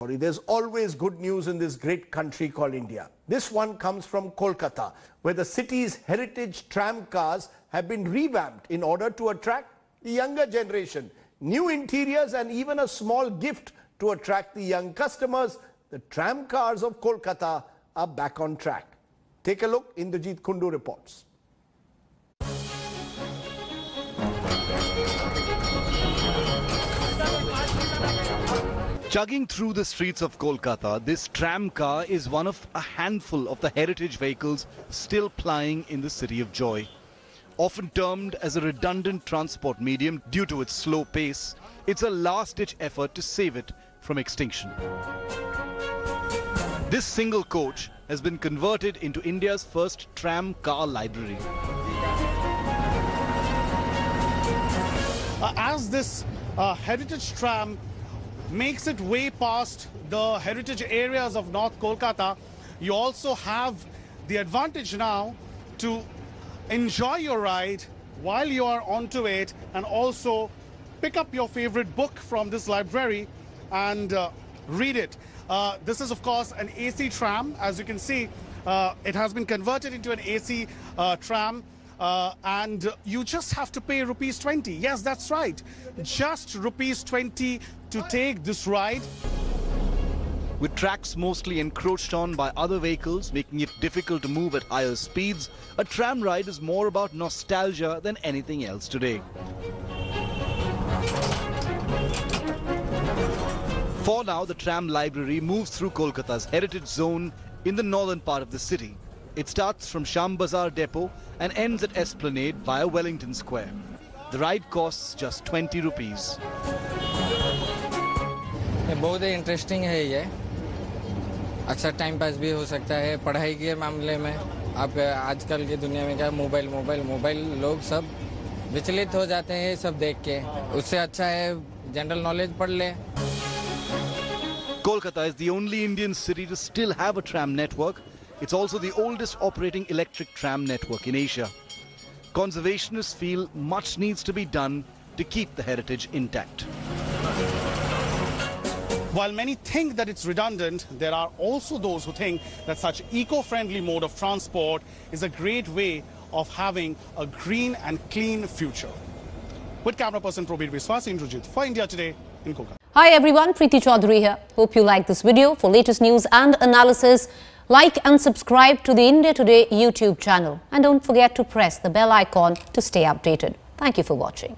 There's always good news in this great country called India. This one comes from Kolkata, where the city's heritage tram cars have been revamped in order to attract the younger generation. New interiors and even a small gift to attract the young customers. The tram cars of Kolkata are back on track. Take a look. Indrajit Kundu reports. Chugging through the streets of Kolkata, this tram car is one of a handful of the heritage vehicles still plying in the city of joy. Often termed as a redundant transport medium due to its slow pace, it's a last-ditch effort to save it from extinction. This single coach has been converted into India's first tram car library. As this heritage tram makes it way past the heritage areas of North Kolkata, you also have the advantage now to enjoy your ride while you are onto it, and also pick up your favorite book from this library and read it. This is of course an AC tram. As you can see, it has been converted into an AC tram. And you just have to pay rupees 20. Yes, that's right. Just rupees 20 to take this ride. With tracks mostly encroached on by other vehicles, making it difficult to move at higher speeds, a tram ride is more about nostalgia than anything else today. For now, the tram library moves through Kolkata's heritage zone in the northern part of the city. It starts from Sham Bazaar depot and ends at Esplanade via Wellington Square. The ride costs just 20 rupees. बहुत ही interesting है ये. अच्छा time pass भी हो सकता है. पढ़ाई के मामले में आप आजकल की दुनिया में क्या मोबाइल लोग सब विचलित हो जाते हैं सब देख के. उससे अच्छा है जनरल नॉलेज पढ़ ले. Kolkata is the only Indian city to still have a tram network. It's also the oldest operating electric tram network in Asia. Conservationists feel much needs to be done to keep the heritage intact. While many think that it's redundant, there are also those who think that such eco-friendly mode of transport is a great way of having a green and clean future. With camera person Probir Biswas, Indrajit for India Today in Kolkata. Hi everyone, Preeti Chaudhary here. Hope you like this video. For latest news and analysis, like and subscribe to the India Today YouTube channel. And don't forget to press the bell icon to stay updated. Thank you for watching.